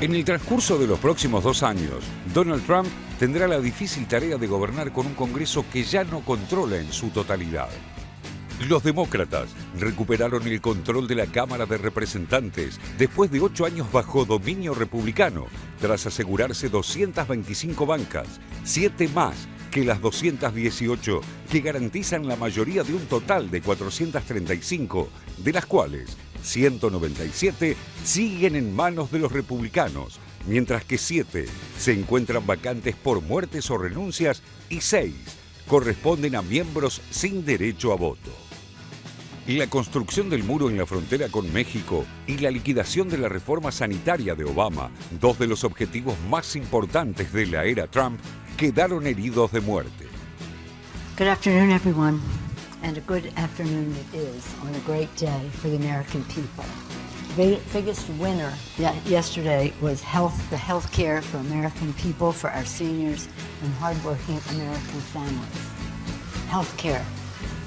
En el transcurso de los próximos 2 años, Donald Trump tendrá la difícil tarea de gobernar con un Congreso que ya no controla en su totalidad. Los demócratas recuperaron el control de la Cámara de Representantes después de 8 años bajo dominio republicano, tras asegurarse 225 bancas, 7 más que las 218 que garantizan la mayoría de un total de 435, de las cuales 197 siguen en manos de los republicanos, mientras que 7 se encuentran vacantes por muertes o renuncias y 6 corresponden a miembros sin derecho a voto. La construcción del muro en la frontera con México y la liquidación de la reforma sanitaria de Obama, 2 de los objetivos más importantes de la era Trump, quedaron heridos de muerte. Good afternoon, everyone. And a good afternoon it is on a great day for the American people. The biggest winner yesterday was the health care for American people, for our seniors and hardworking American families. Health care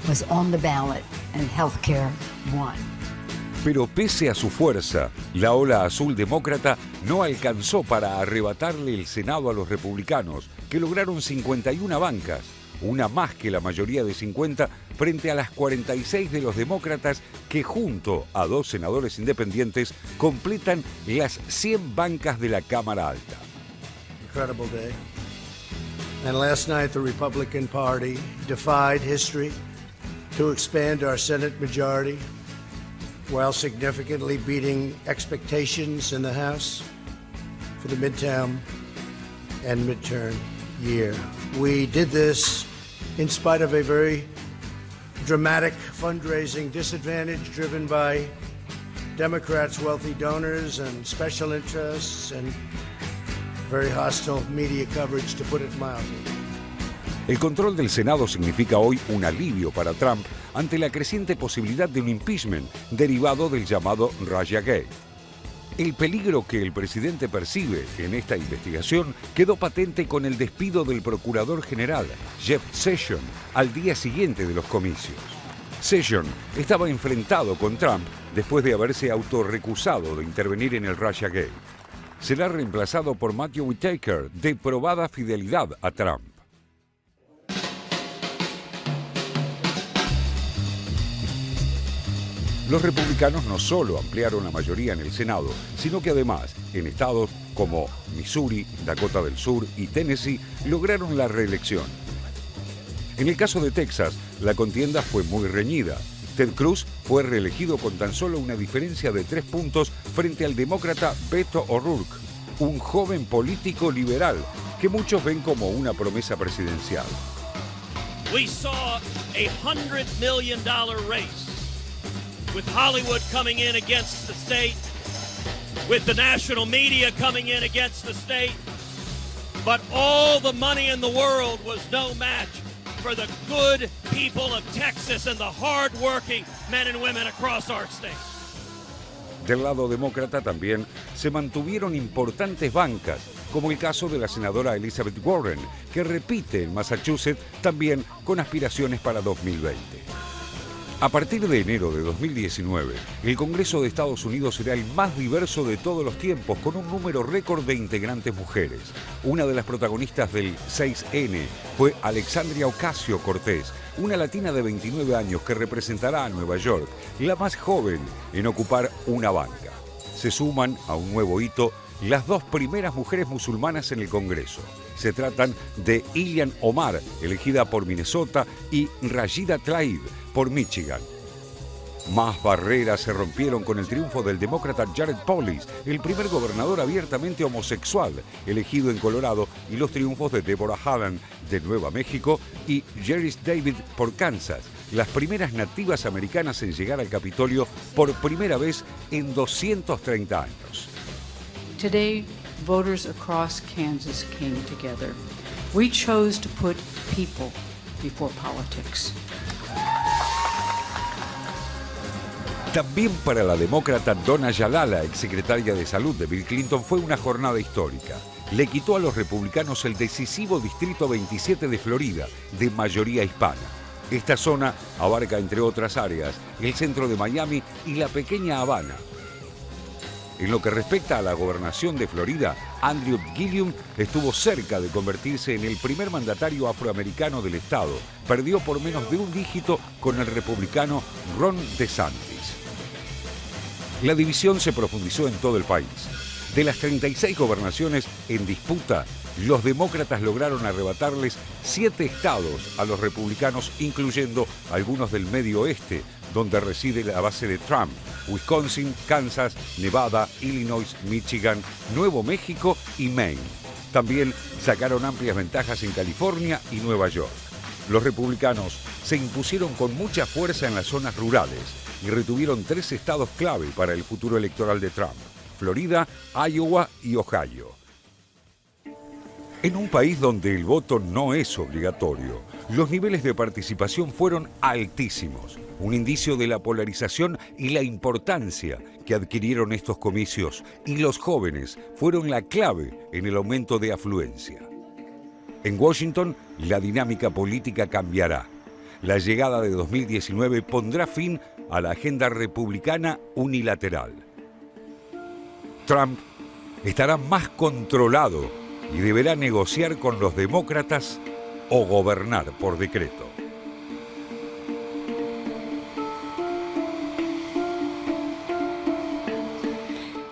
was on the ballot and health care won. Pero pese a su fuerza, la ola azul demócrata no alcanzó para arrebatarle el Senado a los republicanos, que lograron 51 bancas, una más que la mayoría de 50 frente a las 46 de los demócratas que junto a 2 senadores independientes completan las 100 bancas de la Cámara Alta. Incredible day. And last night the Republican Party defied history to expand our Senate majority while significantly beating expectations in the House for the midterm and midterm year. We did this in spite of a very dramatic fundraising disadvantage driven by Democrats' wealthy donors and special interests and very hostile media coverage, to put it mildly. El control del Senado significa hoy un alivio para Trump ante la creciente posibilidad de un impeachment derivado del llamado Russiagate. El peligro que el presidente percibe en esta investigación quedó patente con el despido del procurador general, Jeff Sessions, al día siguiente de los comicios. Sessions estaba enfrentado con Trump después de haberse autorrecusado de intervenir en el Russiagate. Será reemplazado por Matthew Whitaker, de probada fidelidad a Trump. Los republicanos no solo ampliaron la mayoría en el Senado, sino que además, en estados como Missouri, Dakota del Sur y Tennessee, lograron la reelección. En el caso de Texas, la contienda fue muy reñida. Ted Cruz fue reelegido con tan solo una diferencia de 3 puntos frente al demócrata Beto O'Rourke, un joven político liberal que muchos ven como una promesa presidencial. We saw a $100 million race, with Hollywood coming in against the state, with the national media coming in against the state, but all the money in the world was no match for the good people of Texas and the hard-working men and women across our state. Del lado demócrata también se mantuvieron importantes bancas, como el caso de la senadora Elizabeth Warren, que repite en Massachusetts también con aspiraciones para 2020. A partir de enero de 2019, el Congreso de Estados Unidos será el más diverso de todos los tiempos, con un número récord de integrantes mujeres. Una de las protagonistas del 6N fue Alexandria Ocasio-Cortez, una latina de 29 años que representará a Nueva York, la más joven en ocupar una banca. Se suman a un nuevo hito las 2 primeras mujeres musulmanas en el Congreso. Se tratan de Ilhan Omar, elegida por Minnesota, y Rashida Tlaib, por Michigan. Más barreras se rompieron con el triunfo del demócrata Jared Polis, el primer gobernador abiertamente homosexual elegido en Colorado, y los triunfos de Deborah Haaland de Nueva México y Jerry David por Kansas, las primeras nativas americanas en llegar al Capitolio por primera vez en 230 años. Today, voters across Kansas came together. We chose to put people before politics. También para la demócrata Donna Jalala, exsecretaria de Salud de Bill Clinton, fue una jornada histórica. Le quitó a los republicanos el decisivo Distrito 27 de Florida, de mayoría hispana. Esta zona abarca, entre otras áreas, el centro de Miami y la pequeña Habana. En lo que respecta a la gobernación de Florida, Andrew Gillum estuvo cerca de convertirse en el primer mandatario afroamericano del estado. Perdió por menos de un dígito con el republicano Ron DeSantis. La división se profundizó en todo el país. De las 36 gobernaciones en disputa, los demócratas lograron arrebatarles 7 estados a los republicanos, incluyendo algunos del medio oeste, donde reside la base de Trump: Wisconsin, Kansas, Nevada, Illinois, Michigan, Nuevo México y Maine. También sacaron amplias ventajas en California y Nueva York. Los republicanos se impusieron con mucha fuerza en las zonas rurales y retuvieron 3 estados clave para el futuro electoral de Trump: Florida, Iowa y Ohio. En un país donde el voto no es obligatorio, los niveles de participación fueron altísimos, un indicio de la polarización y la importancia que adquirieron estos comicios, y los jóvenes fueron la clave en el aumento de afluencia. En Washington, la dinámica política cambiará. La llegada de 2019 pondrá fin a la agenda republicana unilateral. Trump estará más controlado y deberá negociar con los demócratas o gobernar por decreto.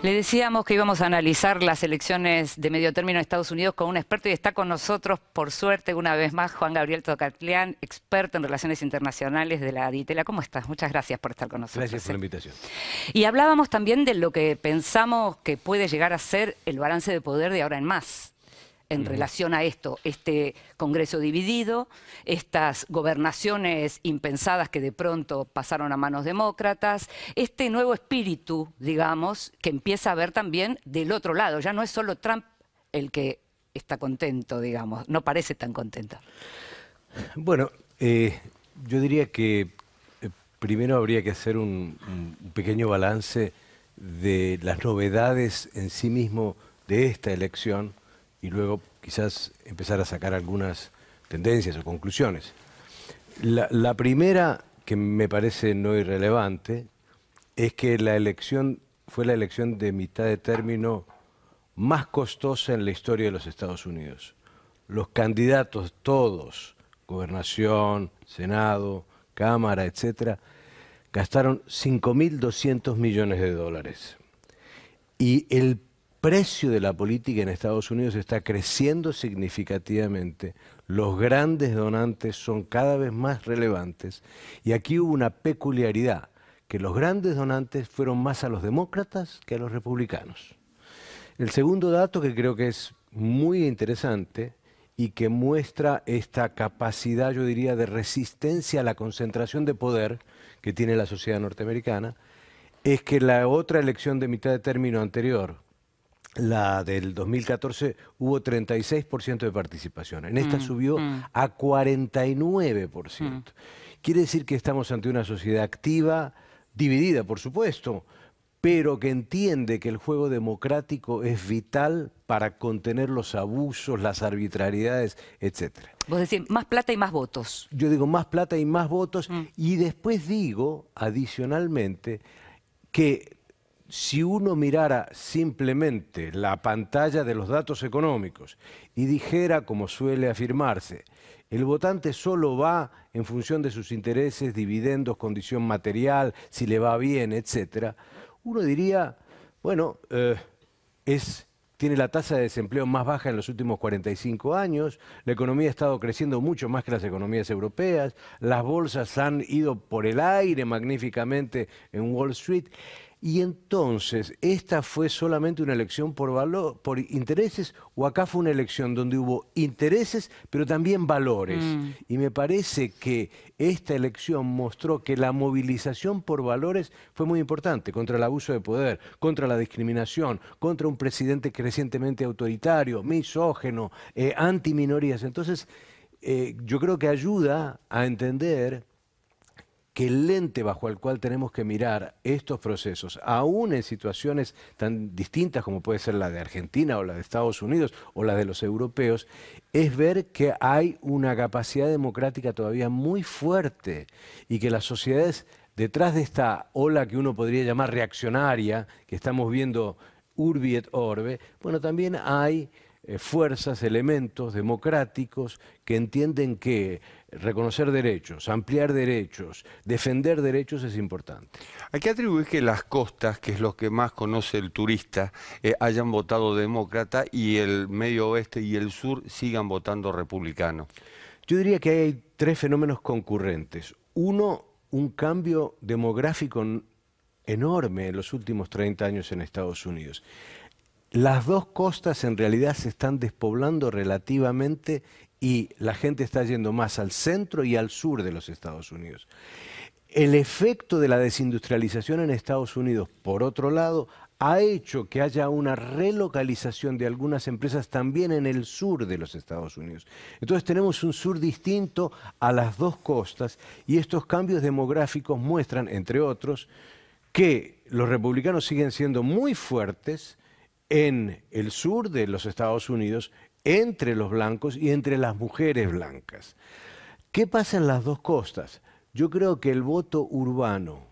Le decíamos que íbamos a analizar las elecciones de medio término en Estados Unidos con un experto, y está con nosotros, por suerte, una vez más, Juan Gabriel Tocatlián, experto en relaciones internacionales de la DITELA. ¿Cómo estás? Muchas gracias por estar con nosotros. Gracias por la invitación. Y hablábamos también de lo que pensamos que puede llegar a ser el balance de poder de ahora en más, en relación a esto, este Congreso dividido, estas gobernaciones impensadas que de pronto pasaron a manos demócratas, este nuevo espíritu, digamos, que empieza a ver también del otro lado. Ya no es solo Trump el que está contento, digamos, no parece tan contento. Bueno, yo diría que primero habría que hacer un pequeño balance de las novedades en sí mismo de esta elección, y luego quizás empezar a sacar algunas tendencias o conclusiones. La primera, que me parece no irrelevante, es que la elección fue la elección de mitad de término más costosa en la historia de los Estados Unidos. Los candidatos todos, gobernación, Senado, Cámara, etcétera, gastaron 5.200 millones de dólares. Y el precio de la política en Estados Unidos está creciendo significativamente. Los grandes donantes son cada vez más relevantes. Y aquí hubo una peculiaridad, que los grandes donantes fueron más a los demócratas que a los republicanos. El segundo dato, que creo que es muy interesante y que muestra esta capacidad, yo diría, de resistencia a la concentración de poder que tiene la sociedad norteamericana, es que la otra elección de mitad de término anterior, la del 2014, hubo 36% de participación. En esta subió a 49%. Quiere decir que estamos ante una sociedad activa, dividida, por supuesto, pero que entiende que el juego democrático es vital para contener los abusos, las arbitrariedades, etc. Vos decís, más plata y más votos. Yo digo más plata y más votos, y después digo, adicionalmente, que si uno mirara simplemente la pantalla de los datos económicos y dijera, como suele afirmarse, el votante solo va en función de sus intereses, dividendos, condición material, si le va bien, etcétera, uno diría, bueno, tiene la tasa de desempleo más baja en los últimos 45 años, la economía ha estado creciendo mucho más que las economías europeas, las bolsas han ido por el aire magníficamente en Wall Street. Y entonces, ¿esta fue solamente una elección por intereses, o acá fue una elección donde hubo intereses, pero también valores? Y me parece que esta elección mostró que la movilización por valores fue muy importante, contra el abuso de poder, contra la discriminación, contra un presidente crecientemente autoritario, misógino, antiminorías. Entonces, yo creo que ayuda a entender que el lente bajo el cual tenemos que mirar estos procesos, aún en situaciones tan distintas como puede ser la de Argentina o la de Estados Unidos o la de los europeos, es ver que hay una capacidad democrática todavía muy fuerte y que las sociedades detrás de esta ola que uno podría llamar reaccionaria, que estamos viendo urbi et orbe, bueno, también hay fuerzas, elementos democráticos que entienden que reconocer derechos, ampliar derechos, defender derechos es importante. ¿A qué atribuís que las costas, que es lo que más conoce el turista, hayan votado demócrata y el medio oeste y el sur sigan votando republicano? Yo diría que hay tres fenómenos concurrentes. Uno, un cambio demográfico enorme en los últimos 30 años en Estados Unidos. Las dos costas en realidad se están despoblando relativamente y la gente está yendo más al centro y al sur de los Estados Unidos. El efecto de la desindustrialización en Estados Unidos, por otro lado, ha hecho que haya una relocalización de algunas empresas también en el sur de los Estados Unidos. Entonces tenemos un sur distinto a las dos costas y estos cambios demográficos muestran, entre otros, que los republicanos siguen siendo muy fuertes en el sur de los Estados Unidos, entre los blancos y entre las mujeres blancas. ¿Qué pasa en las dos costas? Yo creo que el voto urbano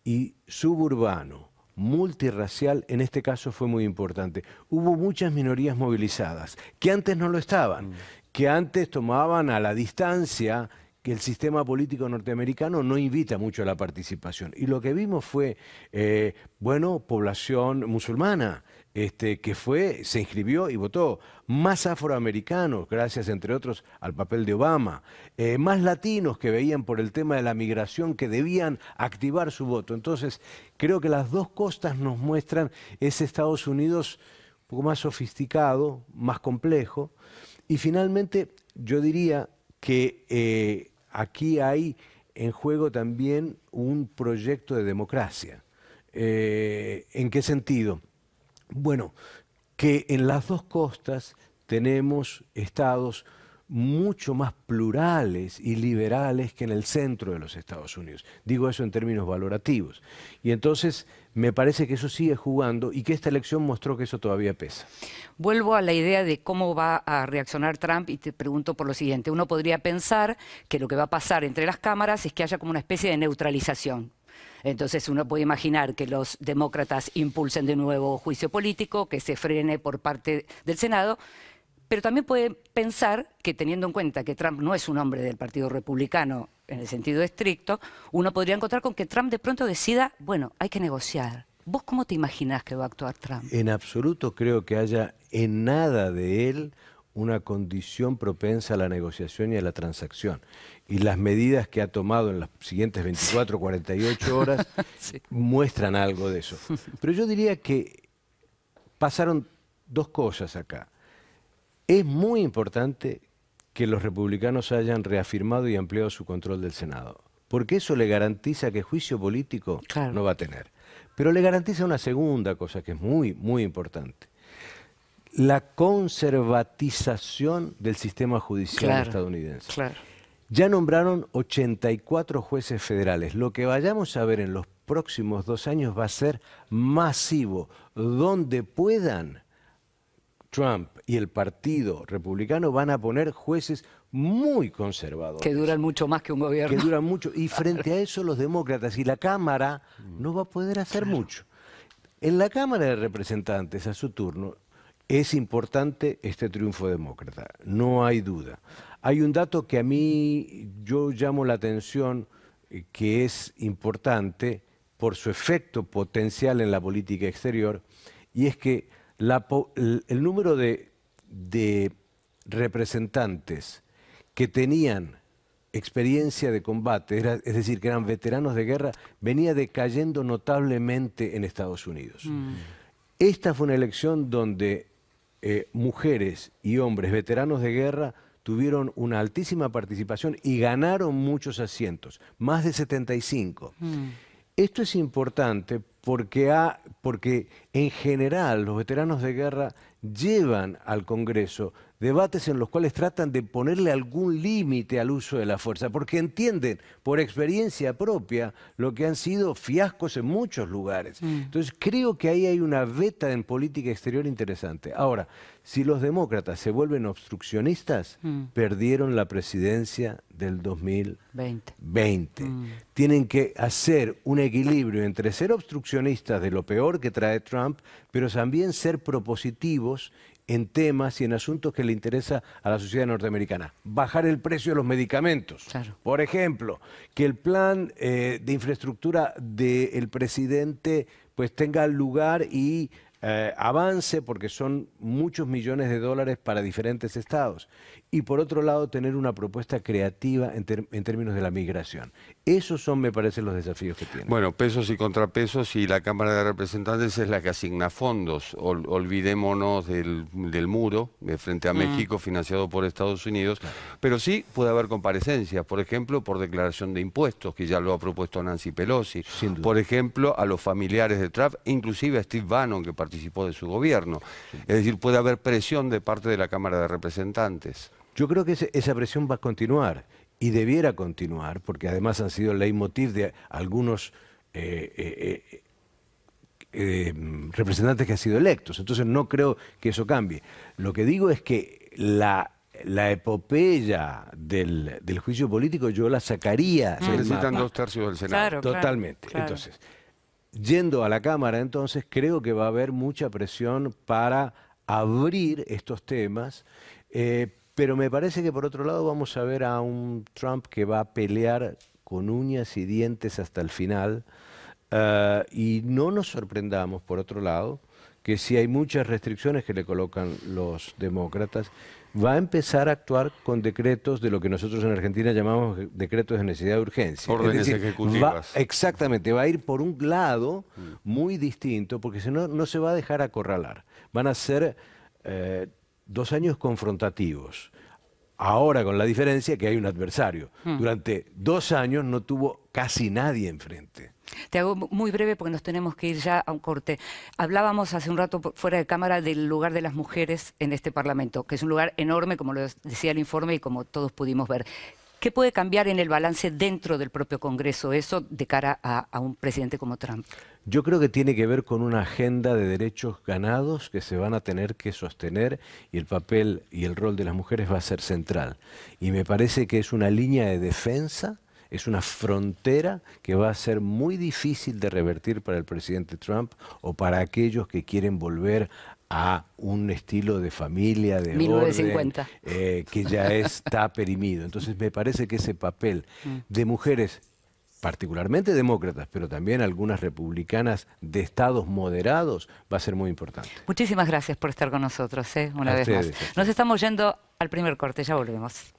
y suburbano, multirracial, en este caso fue muy importante. Hubo muchas minorías movilizadas, que antes no lo estaban, que antes tomaban a la distancia, que el sistema político norteamericano no invita mucho a la participación. Y lo que vimos fue, bueno, población musulmana, que se inscribió y votó, más afroamericanos, gracias entre otros al papel de Obama, más latinos que veían por el tema de la migración que debían activar su voto. Entonces, creo que las dos costas nos muestran ese Estados Unidos un poco más sofisticado, más complejo, y finalmente yo diría que aquí hay en juego también un proyecto de democracia. ¿En qué sentido? Bueno, que en las dos costas tenemos estados mucho más plurales y liberales que en el centro de los Estados Unidos. Digo eso en términos valorativos. Y entonces me parece que eso sigue jugando y que esta elección mostró que eso todavía pesa. Vuelvo a la idea de cómo va a reaccionar Trump y te pregunto por lo siguiente. Uno podría pensar que lo que va a pasar entre las cámaras es que haya como una especie de neutralización. Entonces uno puede imaginar que los demócratas impulsen de nuevo juicio político, que se frene por parte del Senado, pero también puede pensar que teniendo en cuenta que Trump no es un hombre del Partido Republicano en el sentido estricto, uno podría encontrar con que Trump de pronto decida, bueno, hay que negociar. ¿Vos cómo te imaginás que va a actuar Trump? En absoluto creo que haya en nada de él una condición propensa a la negociación y a la transacción. Y las medidas que ha tomado en las siguientes 24, 48 horas sí, muestran algo de eso. Pero yo diría que pasaron dos cosas acá. Es muy importante que los republicanos hayan reafirmado y ampliado su control del Senado, porque eso le garantiza que juicio político claro, no va a tener. Pero le garantiza una segunda cosa que es muy, muy importante. La conservatización del sistema judicial claro, estadounidense. Claro. Ya nombraron 84 jueces federales. Lo que vayamos a ver en los próximos 2 años va a ser masivo. Donde puedan, Trump y el Partido Republicano van a poner jueces muy conservadores. Que duran mucho más que un gobierno. Que duran mucho. Y frente a eso los demócratas y la Cámara no va a poder hacer claro, mucho. En la Cámara de Representantes, a su turno, es importante este triunfo demócrata, no hay duda. Hay un dato que a mí yo llamo la atención, que es importante por su efecto potencial en la política exterior, y es que el número de representantes que tenían experiencia de combate, es decir, que eran veteranos de guerra, venía decayendo notablemente en Estados Unidos. Esta fue una elección donde mujeres y hombres veteranos de guerra tuvieron una altísima participación y ganaron muchos asientos, más de 75. Esto es importante porque en general los veteranos de guerra llevan al Congreso debates en los cuales tratan de ponerle algún límite al uso de la fuerza, porque entienden por experiencia propia lo que han sido fiascos en muchos lugares. Entonces creo que ahí hay una veta en política exterior interesante. Ahora, si los demócratas se vuelven obstruccionistas, perdieron la presidencia del 2020. Tienen que hacer un equilibrio entre ser obstruccionistas de lo peor que trae Trump, pero también ser propositivos en temas y en asuntos que le interesa a la sociedad norteamericana. Bajar el precio de los medicamentos. Claro. Por ejemplo, que el plan de infraestructura del presidente pues tenga lugar y avance, porque son muchos millones de dólares para diferentes estados. Y por otro lado, tener una propuesta creativa en términos de la migración. Esos son, me parece, los desafíos que tiene. Bueno, pesos y contrapesos, y la Cámara de Representantes es la que asigna fondos. Olvidémonos del muro de frente a México, financiado por Estados Unidos. Claro. Pero sí puede haber comparecencias, por ejemplo, por declaración de impuestos, que ya lo ha propuesto Nancy Pelosi. Por ejemplo, a los familiares de Trump, inclusive a Steve Bannon, que participó de su gobierno. Es decir, puede haber presión de parte de la Cámara de Representantes. Yo creo que esa presión va a continuar y debiera continuar, porque además han sido el leitmotiv de algunos representantes que han sido electos. Entonces no creo que eso cambie. Lo que digo es que la epopeya del juicio político yo la sacaría. Se necesitan 2/3 del Senado. Claro, totalmente. Claro. Entonces, yendo a la Cámara, entonces, creo que va a haber mucha presión para abrir estos temas, pero me parece que por otro lado vamos a ver a un Trump que va a pelear con uñas y dientes hasta el final, y no nos sorprendamos, por otro lado, que si hay muchas restricciones que le colocan los demócratas, va a empezar a actuar con decretos de lo que nosotros en Argentina llamamos decretos de necesidad de urgencia. Órdenes ejecutivas. Exactamente, va a ir por un lado muy distinto, porque si no, no se va a dejar acorralar. Van a ser 2 años confrontativos. Ahora con la diferencia que hay un adversario. Durante 2 años no tuvo casi nadie enfrente. Te hago muy breve porque nos tenemos que ir ya a un corte. Hablábamos hace un rato fuera de cámara del lugar de las mujeres en este Parlamento, que es un lugar enorme, como lo decía el informe y como todos pudimos ver. ¿Qué puede cambiar en el balance dentro del propio Congreso eso de cara a un presidente como Trump? Yo creo que tiene que ver con una agenda de derechos ganados que se van a tener que sostener, y el papel y el rol de las mujeres va a ser central. Y me parece que es una línea de defensa, es una frontera que va a ser muy difícil de revertir para el presidente Trump o para aquellos que quieren volver a un estilo de familia, de 1950. Orden, que ya está perimido. Entonces me parece que ese papel de mujeres, particularmente demócratas, pero también algunas republicanas de estados moderados, va a ser muy importante. Muchísimas gracias por estar con nosotros, una vez más. Nos estamos yendo al primer corte, ya volvemos.